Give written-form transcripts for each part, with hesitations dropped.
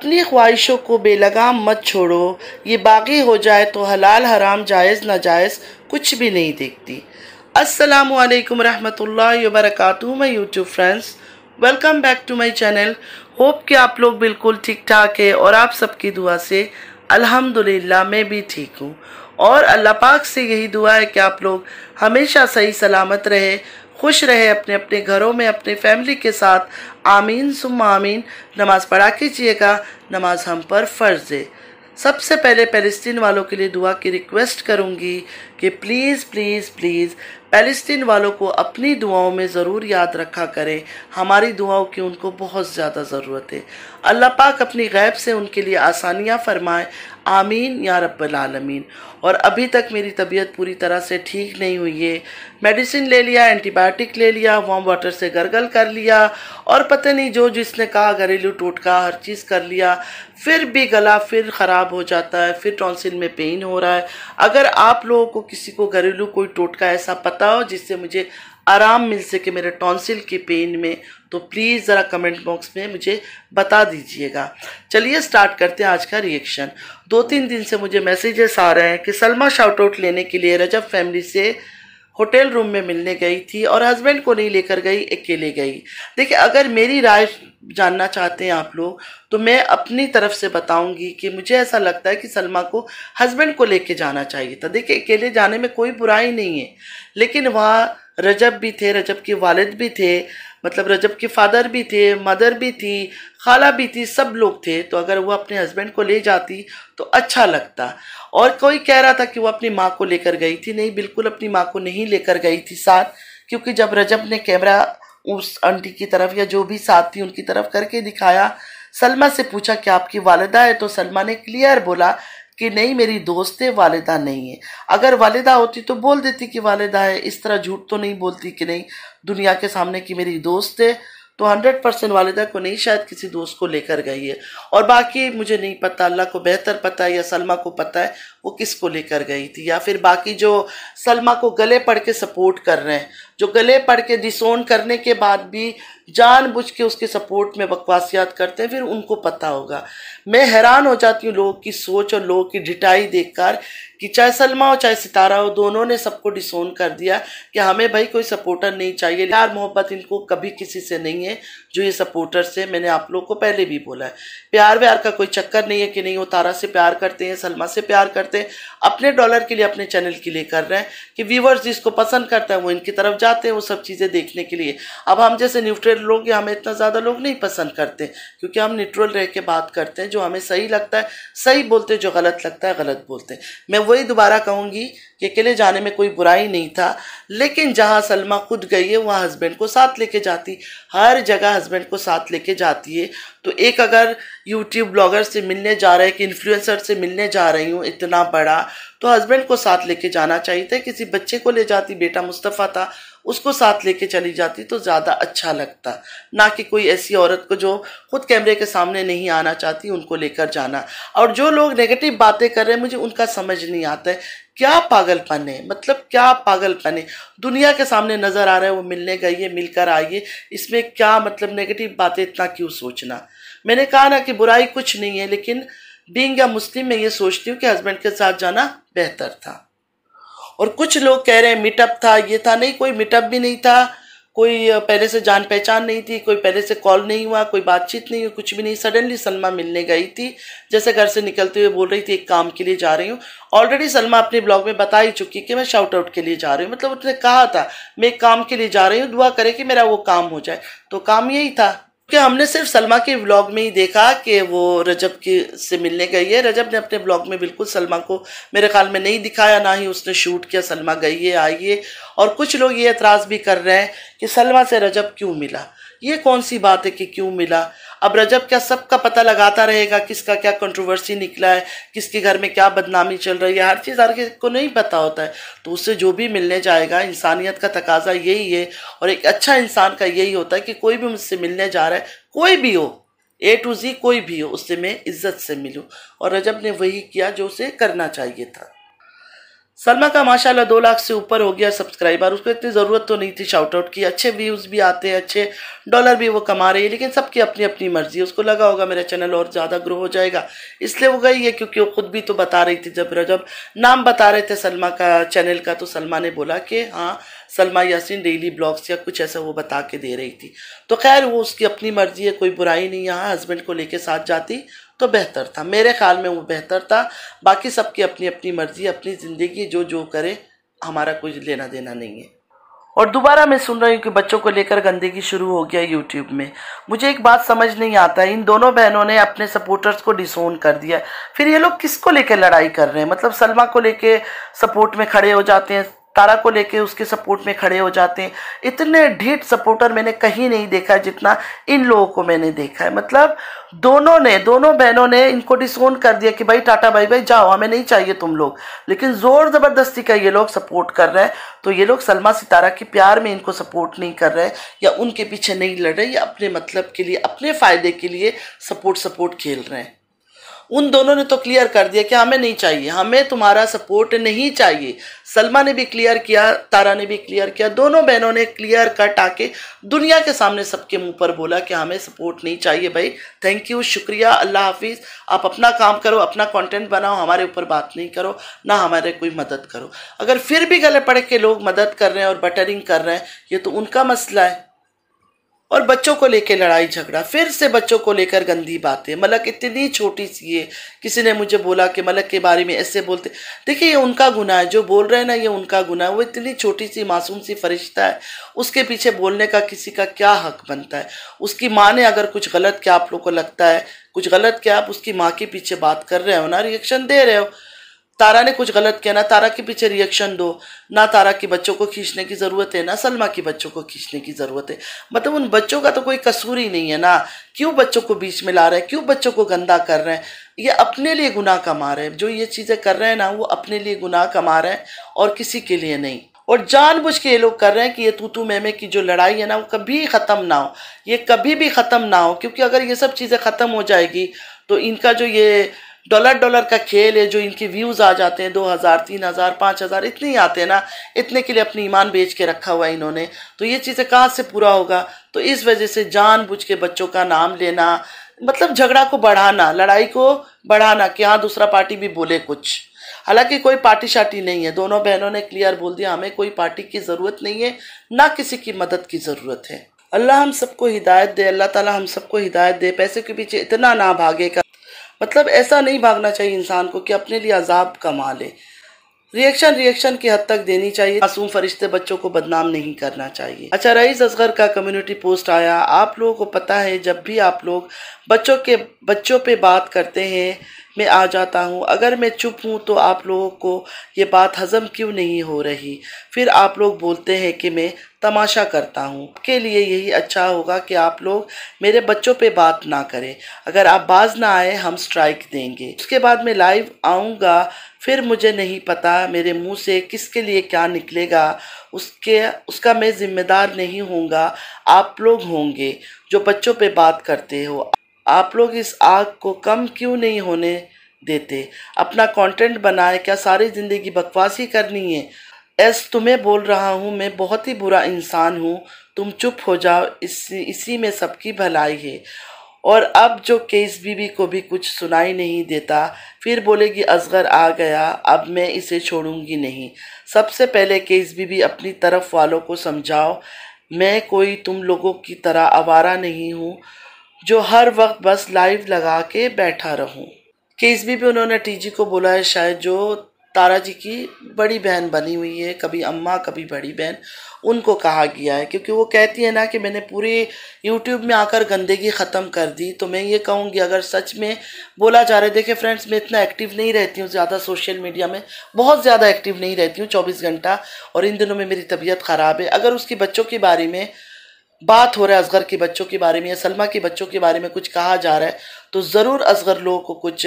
अपनी ख्वाहिशों को बेलगाम मत छोड़ो, ये बागी हो जाए तो हलाल हराम जायज़ नाजायज़ कुछ भी नहीं देखती। अस्सलामु अलैकुम रहमतुल्लाहि व बरकातुहू। My YouTube friends, welcome back to my channel. Hope कि आप लोग बिल्कुल ठीक ठाक है और आप सबकी दुआ से अल्हम्दुलिल्लाह मैं भी ठीक हूँ। और अल्लाह पाक से यही दुआ है कि आप लोग हमेशा सही सलामत रहे, खुश रहे अपने अपने घरों में अपने फैमिली के साथ। आमीन सुम्मा आमीन। नमाज़ पढ़ा कीजिएगा, नमाज हम पर फ़र्ज़ है। सबसे पहले फ़लस्तीन वालों के लिए दुआ की रिक्वेस्ट करूंगी कि प्लीज़ प्लीज़ प्लीज़ फ़लस्तीन वालों को अपनी दुआओं में ज़रूर याद रखा करें। हमारी दुआओं की उनको बहुत ज़्यादा ज़रूरत है। अल्लाह पाक अपनी गैब से उनके लिए आसानियाँ फरमाए। आमीन या रब्बल आलमीन। और अभी तक मेरी तबीयत पूरी तरह से ठीक नहीं हुई है। मेडिसिन ले लिया, एंटीबायोटिक ले लिया, वार्म वाटर से गर्गल कर लिया और पता नहीं जो जिसने कहा घरेलू टोटका हर चीज़ कर लिया, फिर भी गला फिर ख़राब हो जाता है, फिर टॉन्सिल में पेन हो रहा है। अगर आप लोगों को किसी को घरेलू कोई टोटका ऐसा पता हो जिससे मुझे आराम मिल सके मेरे टॉन्सिल के पेन में, तो प्लीज़ ज़रा कमेंट बॉक्स में मुझे बता दीजिएगा। चलिए स्टार्ट करते हैं आज का रिएक्शन। 2-3 दिन से मुझे मैसेजेस आ रहे हैं कि सलमा शाउट आउट लेने के लिए रजब फैमिली से होटल रूम में मिलने गई थी और हस्बैंड को नहीं लेकर गई, अकेले गई। देखिए, अगर मेरी राय जानना चाहते हैं आप लोग तो मैं अपनी तरफ से बताऊंगी कि मुझे ऐसा लगता है कि सलमा को हस्बैंड को लेके जाना चाहिए था। देखिए, अकेले जाने में कोई बुराई नहीं है, लेकिन वहाँ रजब भी थे, रजब के वालिद भी थे, मतलब रजब के फादर भी थे, मदर भी थी, खाला भी थी, सब लोग थे। तो अगर वो अपने हस्बैंड को ले जाती तो अच्छा लगता। और कोई कह रहा था कि वो अपनी माँ को लेकर गई थी। नहीं, बिल्कुल अपनी माँ को नहीं लेकर गई थी साथ, क्योंकि जब रजब ने कैमरा उस आंटी की तरफ या जो भी साथ थी उनकी तरफ करके दिखाया, सलमा से पूछा कि आपकी वालिदा है, तो सलमा ने क्लियर बोला कि नहीं, मेरी दोस्त है, वालिदा नहीं है। अगर वालिदा होती तो बोल देती कि वालिदा है, इस तरह झूठ तो नहीं बोलती कि नहीं दुनिया के सामने कि मेरी दोस्त है। तो 100% वालिदा को नहीं, शायद किसी दोस्त को लेकर गई है। और बाकी मुझे नहीं पता, अल्लाह को बेहतर पता है या सलमा को पता है वो किसको लेकर गई थी। या फिर बाकी जो सलमा को गले पड़ के सपोर्ट कर रहे हैं, जो गले पड़ के डिसोन करने के बाद भी जानबूझ के उसके सपोर्ट में बकवासियात करते हैं, फिर उनको पता होगा। मैं हैरान हो जाती हूँ लोगों की सोच और लोगों की ढिठाई देखकर कि चाहे सलमा हो चाहे सितारा हो, दोनों ने सबको डिसोन कर दिया कि हमें भाई कोई सपोर्टर नहीं चाहिए। प्यार मोहब्बत इनको कभी किसी से नहीं है जो ये सपोर्टर से। मैंने आप लोगों को पहले भी बोला है, प्यार व्यार का कोई चक्कर नहीं है कि नहीं वो तारा से प्यार करते हैं, सलमा से प्यार करते हैं, अपने डॉलर के लिए अपने चैनल के लिए कर रहे हैं कि व्यूवर्स जिसको पसंद करता है वो इनकी तरफ जाते हैं वो सब चीज़ें देखने के लिए। अब हम जैसे न्यूट्रल लोग, हमें इतना ज़्यादा लोग नहीं पसंद करते, क्योंकि हम न्यूट्रल रह के बात करते हैं। जो हमें सही लगता है सही बोलते हैं, जो गलत लगता है गलत बोलते हैं। मैं वही दोबारा कहूँगी कि अकेले जाने में कोई बुराई नहीं था, लेकिन जहाँ सलमा खुद गई है वहाँ हस्बैंड को साथ लेके जाती। हर जगह हस्बैंड को साथ लेके जाती है। तो एक अगर यूट्यूब ब्लॉगर से मिलने जा रहे हैं कि इन्फ्लुएंसर से मिलने जा रही हूँ इतना बड़ा, तो हस्बैंड को साथ लेके जाना चाहिए था। किसी बच्चे को ले जाती, बेटा मुस्तफ़ा था, उसको साथ लेके चली जाती तो ज़्यादा अच्छा लगता, ना कि कोई ऐसी औरत को जो खुद कैमरे के सामने नहीं आना चाहती उनको लेकर जाना। और जो लोग नेगेटिव बातें कर रहे हैं, मुझे उनका समझ नहीं आता है क्या पागलपन है, मतलब क्या पागलपन है। दुनिया के सामने नज़र आ रहा है वो मिलने गई है, मिलकर आई है, इसमें क्या मतलब नेगेटिव बातें इतना क्यों सोचना। मैंने कहा ना कि बुराई कुछ नहीं है, लेकिन बीइंग या मुस्लिम मैं ये सोचती हूँ कि हस्बैंड के साथ जाना बेहतर था। और कुछ लोग कह रहे हैं मीटअप था, ये था, नहीं कोई मीटअप भी नहीं था, कोई पहले से जान पहचान नहीं थी, कोई पहले से कॉल नहीं हुआ, कोई बातचीत नहीं हुई, कुछ भी नहीं। सडनली सलमा मिलने गई थी, जैसे घर से निकलते हुए बोल रही थी एक काम के लिए जा रही हूँ। ऑलरेडी सलमा अपने ब्लॉग में बता ही चुकी कि मैं शाउट आउट के लिए जा रही हूँ, मतलब उसने कहा था मैं एक काम के लिए जा रही हूँ, दुआ करे कि मेरा वो काम हो जाए। तो काम यही था कि हमने सिर्फ सलमा के व्लॉग में ही देखा कि वो रजब की से मिलने गई है। रजब ने अपने ब्लॉग में बिल्कुल सलमा को मेरे ख्याल में नहीं दिखाया, ना ही उसने शूट किया सलमा गई है आई है। और कुछ लोग ये एतराज़ भी कर रहे हैं कि सलमा से रजब क्यों मिला, ये कौन सी बात है कि क्यों मिला। अब रजब क्या सबका पता लगाता रहेगा किसका क्या कंट्रोवर्सी निकला है, किसके घर में क्या बदनामी चल रही है, हर चीज़ हर किसी को नहीं पता होता है। तो उससे जो भी मिलने जाएगा, इंसानियत का तकाजा यही है और एक अच्छा इंसान का यही होता है कि कोई भी मुझसे मिलने जा रहा है, कोई भी हो, A to Z कोई भी हो, उससे मैं इज्जत से मिलूं। और रजब ने वही किया जो उसे करना चाहिए था। सलमा का माशाल्लाह 2 लाख से ऊपर हो गया सब्सक्राइबर। उसको इतनी ज़रूरत तो नहीं थी शाउट आउट की, अच्छे व्यूज़ भी आते हैं, अच्छे डॉलर भी वो कमा रही है, लेकिन सबकी अपनी अपनी मर्जी है। उसको लगा होगा मेरा चैनल और ज़्यादा ग्रो हो जाएगा, इसलिए वो गई है। क्योंकि वो खुद भी तो बता रही थी, जब नाम बता रहे थे सलमा का चैनल का, तो सलमा ने बोला कि हाँ सलमा यासीन डेली ब्लॉग्स या कुछ ऐसा वो बता के दे रही थी। तो खैर वो उसकी अपनी मर्जी है, कोई बुराई नहीं। यहाँ हस्बैंड को लेके साथ जाती तो बेहतर था, मेरे ख्याल में वो बेहतर था। बाकी सबकी अपनी अपनी मर्जी, अपनी ज़िंदगी, जो जो करे, हमारा कुछ लेना देना नहीं है। और दोबारा मैं सुन रही हूँ कि बच्चों को लेकर गंदगी शुरू हो गया यूट्यूब में। मुझे एक बात समझ नहीं आता है, इन दोनों बहनों ने अपने सपोर्टर्स को डिसोन कर दिया। फिर ये लोग किसको लेकर लड़ाई कर रहे हैं? मतलब सलमा को लेके सपोर्ट में खड़े हो जाते हैं, तारा को लेके उसके सपोर्ट में खड़े हो जाते हैं। इतने ढीठ सपोर्टर मैंने कहीं नहीं देखा जितना इन लोगों को मैंने देखा है। मतलब दोनों बहनों ने इनको डिसोन कर दिया कि भाई टाटा बाई बाई, जाओ, हमें नहीं चाहिए तुम लोग। लेकिन जोर जबरदस्ती का ये लोग सपोर्ट कर रहे हैं। तो ये लोग सलमा सितारा के प्यार में इनको सपोर्ट नहीं कर रहे या उनके पीछे नहीं लड़ रहे, या अपने मतलब के लिए, अपने फायदे के लिए सपोर्ट खेल रहे हैं। उन दोनों ने तो क्लियर कर दिया कि हमें नहीं चाहिए, हमें तुम्हारा सपोर्ट नहीं चाहिए। सलमा ने भी क्लियर किया, तारा ने भी क्लियर किया, दोनों बहनों ने क्लियर कट आके दुनिया के सामने सबके मुंह पर बोला कि हमें सपोर्ट नहीं चाहिए भाई, थैंक यू, शुक्रिया, अल्लाह हाफिज़, आप अपना काम करो, अपना कंटेंट बनाओ, हमारे ऊपर बात नहीं करो, ना हमारे कोई मदद करो। अगर फिर भी गले पड़ के लोग मदद कर रहे हैं और बटरिंग कर रहे हैं, ये तो उनका मसला है। और बच्चों को लेकर लड़ाई झगड़ा, फिर से बच्चों को लेकर गंदी बातें। मलक इतनी छोटी सी है, किसी ने मुझे बोला कि मलक के बारे में ऐसे बोलते। देखिए ये उनका गुनाह है, जो बोल रहे हैं ना, ये उनका गुनाह है। वो इतनी छोटी सी मासूम सी फरिश्ता है, उसके पीछे बोलने का किसी का क्या हक बनता है? उसकी माँ ने अगर कुछ गलत किया, आप लोग को लगता है कुछ गलत किया, आप उसकी माँ के पीछे बात कर रहे हो ना, रिएक्शन दे रहे हो। तारा ने कुछ गलत किया ना, तारा के पीछे रिएक्शन दो ना। तारा के बच्चों को खींचने की ज़रूरत है ना, सलमा के बच्चों को खींचने की ज़रूरत है। मतलब उन बच्चों का तो कोई कसूर ही नहीं है ना, क्यों बच्चों को बीच में ला रहे हैं, क्यों बच्चों को गंदा कर रहे हैं? ये अपने लिए गुनाह कमा रहे हैं, जो ये चीज़ें कर रहे हैं ना, वो अपने लिए गुनाह कमा रहे हैं और किसी के लिए नहीं। और जानबूझ के ये लोग कर रहे हैं कि ये तू मैमे की जो लड़ाई है ना, वो कभी ख़त्म ना हो, ये कभी भी ख़त्म ना हो। क्योंकि अगर ये सब चीज़ें ख़त्म हो जाएगी तो इनका जो ये डॉलर का खेल है, जो इनके व्यूज़ आ जाते हैं 2000, 3000, 5000, इतने ही आते हैं ना, इतने के लिए अपनी ईमान बेच के रखा हुआ है इन्होंने, तो ये चीज़ें कहाँ से पूरा होगा? तो इस वजह से जानबूझ के बच्चों का नाम लेना, मतलब झगड़ा को बढ़ाना, लड़ाई को बढ़ाना कि हाँ दूसरा पार्टी भी बोले कुछ। हालांकि कोई पार्टी शार्टी नहीं है, दोनों बहनों ने क्लियर बोल दिया हमें कोई पार्टी की ज़रूरत नहीं है, ना किसी की मदद की ज़रूरत है। अल्लाह हम सबको हिदायत दे, अल्लाह ताला हम सबको हिदायत दे। पैसे के पीछे इतना ना भागेगा, मतलब ऐसा नहीं भागना चाहिए इंसान को कि अपने लिए अजाब कमा ले। रिएक्शन की हद तक देनी चाहिए, मासूम फरिश्ते बच्चों को बदनाम नहीं करना चाहिए। अच्छा, रईस असगर का कम्युनिटी पोस्ट आया। आप लोगों को पता है, जब भी आप लोग बच्चों पे बात करते हैं, मैं आ जाता हूँ। अगर मैं चुप हूँ तो आप लोगों को ये बात हजम क्यों नहीं हो रही? फिर आप लोग बोलते हैं कि मैं तमाशा करता हूँ। के लिए यही अच्छा होगा कि आप लोग मेरे बच्चों पे बात ना करें। अगर आप बाज ना आए, हम स्ट्राइक देंगे। उसके बाद मैं लाइव आऊँगा, फिर मुझे नहीं पता मेरे मुंह से किसके लिए क्या निकलेगा, उसका मैं जिम्मेदार नहीं होऊंगा, आप लोग होंगे जो बच्चों पे बात करते हो। आप लोग इस आग को कम क्यों नहीं होने देते? अपना कंटेंट बनाए, क्या सारी ज़िंदगी बकवास ही करनी है? तुम्हें बोल रहा हूँ, मैं बहुत ही बुरा इंसान हूँ, तुम चुप हो जाओ, इसी में सबकी भलाई है। और अब जो केस बीबी को भी कुछ सुनाई नहीं देता, फिर बोलेगी असगर आ गया, अब मैं इसे छोड़ूंगी नहीं। सबसे पहले केस बीबी अपनी तरफ वालों को समझाओ, मैं कोई तुम लोगों की तरह आवारा नहीं हूँ जो हर वक्त बस लाइव लगा के बैठा रहूं। केस भी उन्होंने टीजी को बोला है, शायद जो तारा जी की बड़ी बहन बनी हुई है, कभी अम्मा कभी बड़ी बहन, उनको कहा गया है। क्योंकि वो कहती है ना कि मैंने पूरे यूट्यूब में आकर गंदगी ख़त्म कर दी। तो मैं ये कहूँगी, अगर सच में बोला जा रहा है, देखिए फ्रेंड्स, मैं इतना एक्टिव नहीं रहती हूँ ज़्यादा सोशल मीडिया में, बहुत ज़्यादा एक्टिव नहीं रहती हूँ 24 घंटा, और इन दिनों में मेरी तबीयत ख़राब है। अगर उसकी बच्चों के बारे में बात हो रहा है, असगर के बच्चों के बारे में या सलमा के बच्चों के बारे में कुछ कहा जा रहा है, तो ज़रूर असगर लोगों को कुछ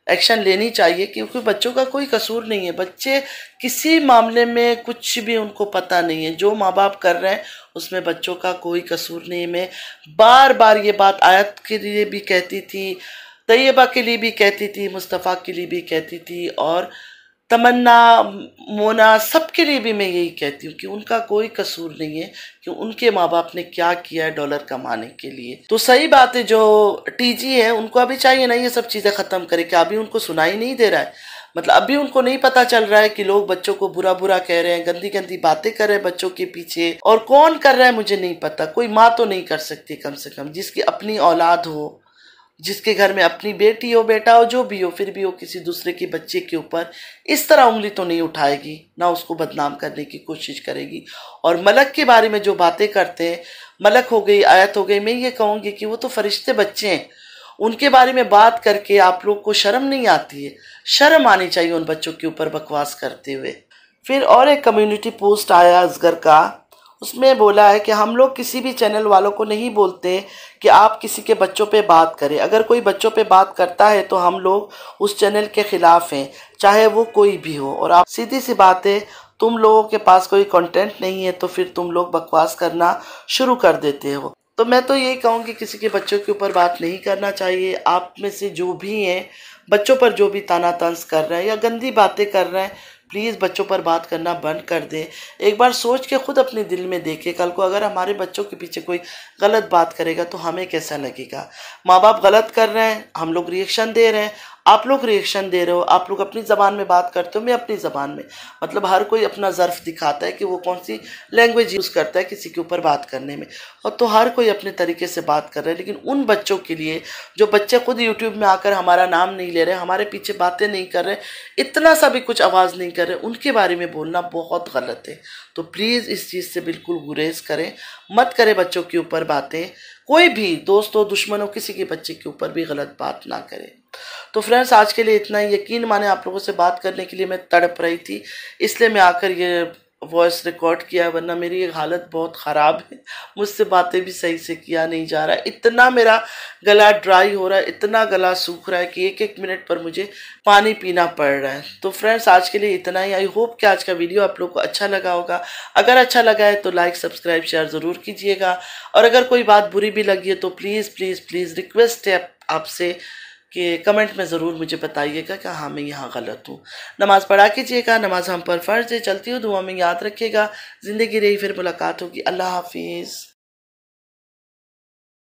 एक्शन लेनी चाहिए। क्योंकि बच्चों का कोई कसूर नहीं है, बच्चे किसी मामले में कुछ भी उनको पता नहीं है। जो माँ बाप कर रहे हैं उसमें बच्चों का कोई कसूर नहीं है। मैं बार बार ये बात आयत के लिए भी कहती थी, तैयबा के लिए भी कहती थी, मुस्तफ़ा के लिए भी कहती थी, और तमन्ना, मोना, सबके लिए भी मैं यही कहती हूँ कि उनका कोई कसूर नहीं है कि उनके माँ बाप ने क्या किया है डॉलर कमाने के लिए। तो सही बात है, जो टीजी है उनको अभी चाहिए ना ये सब चीजें खत्म करे। क्या अभी उनको सुनाई नहीं दे रहा है? मतलब अभी उनको नहीं पता चल रहा है कि लोग बच्चों को बुरा बुरा कह रहे हैं, गंदी गंदी बातें कर रहे हैं बच्चों के पीछे, और कौन कर रहा है मुझे नहीं पता। कोई माँ तो नहीं कर सकती कम से कम, जिसकी अपनी औलाद हो, जिसके घर में अपनी बेटी हो, बेटा हो, जो भी हो, फिर भी वो किसी दूसरे के बच्चे के ऊपर इस तरह उंगली तो नहीं उठाएगी, ना उसको बदनाम करने की कोशिश करेगी। और मलक के बारे में जो बातें करते हैं, मलक हो गई, आयत हो गई, मैं ये कहूँगी कि वो तो फरिश्ते बच्चे हैं, उनके बारे में बात करके आप लोग को शर्म नहीं आती है? शर्म आनी चाहिए उन बच्चों के ऊपर बकवास करते हुए। फिर और एक कम्युनिटी पोस्ट आया असगर का, उसमें बोला है कि हम लोग किसी भी चैनल वालों को नहीं बोलते कि आप किसी के बच्चों पे बात करें। अगर कोई बच्चों पे बात करता है तो हम लोग उस चैनल के खिलाफ हैं, चाहे वो कोई भी हो। और आप सीधी सी बात है, तुम लोगों के पास कोई कंटेंट नहीं है तो फिर तुम लोग बकवास करना शुरू कर देते हो। तो मैं तो यही कहूँगी किसी के बच्चों के ऊपर बात नहीं करना चाहिए। आप में से जो भी हैं, बच्चों पर जो भी ताना तंज कर रहे हैं या गंदी बातें कर रहे हैं, प्लीज़ बच्चों पर बात करना बंद कर दें। एक बार सोच के खुद अपने दिल में देखें, कल को अगर हमारे बच्चों के पीछे कोई गलत बात करेगा तो हमें कैसा लगेगा। माँ बाप गलत कर रहे हैं, हम लोग रिएक्शन दे रहे हैं, आप लोग रिएक्शन दे रहे हो, आप लोग अपनी ज़बान में बात करते हो, मैं अपनी ज़बान में। मतलब हर कोई अपना ज़र्फ दिखाता है कि वो कौन सी लैंग्वेज यूज़ करता है किसी के ऊपर बात करने में, और तो हर कोई अपने तरीके से बात कर रहा है। लेकिन उन बच्चों के लिए जो बच्चे खुद यूट्यूब में आकर हमारा नाम नहीं ले रहे, हमारे पीछे बातें नहीं कर रहे, इतना सा भी कुछ आवाज़ नहीं कर रहे, उनके बारे में बोलना बहुत गलत है। तो प्लीज़ इस चीज़ से बिल्कुल गुरेज करें, मत करें बच्चों के ऊपर बातें। कोई भी दोस्त हो, दुश्मन हो, किसी के बच्चे के ऊपर भी गलत बात ना करें। तो फ्रेंड्स, आज के लिए इतना ही। यकीन माने आप लोगों से बात करने के लिए मैं तड़प रही थी, इसलिए मैं आकर ये वॉइस रिकॉर्ड किया, वरना मेरी हालत बहुत ख़राब है, मुझसे बातें भी सही से किया नहीं जा रहा है। इतना मेरा गला ड्राई हो रहा है, इतना गला सूख रहा है कि एक एक मिनट पर मुझे पानी पीना पड़ रहा है। तो फ्रेंड्स, आज के लिए इतना ही। आई होप कि आज का वीडियो आप लोग को अच्छा लगा होगा। अगर अच्छा लगा है तो लाइक, सब्सक्राइब, शेयर ज़रूर कीजिएगा। और अगर कोई बात बुरी भी लगी है तो प्लीज़ प्लीज़ प्लीज़ रिक्वेस्ट है आपसे कि कमेंट में ज़रूर मुझे बताइएगा कि हाँ मैं यहाँ गलत हूँ। नमाज़ पढ़ा कीजिएगा, नमाज़ हम पर फ़र्ज़ है। चलती हूँ, दुआ में याद रखिएगा। ज़िंदगी रही फिर मुलाकात होगी। अल्लाह हाफिज़।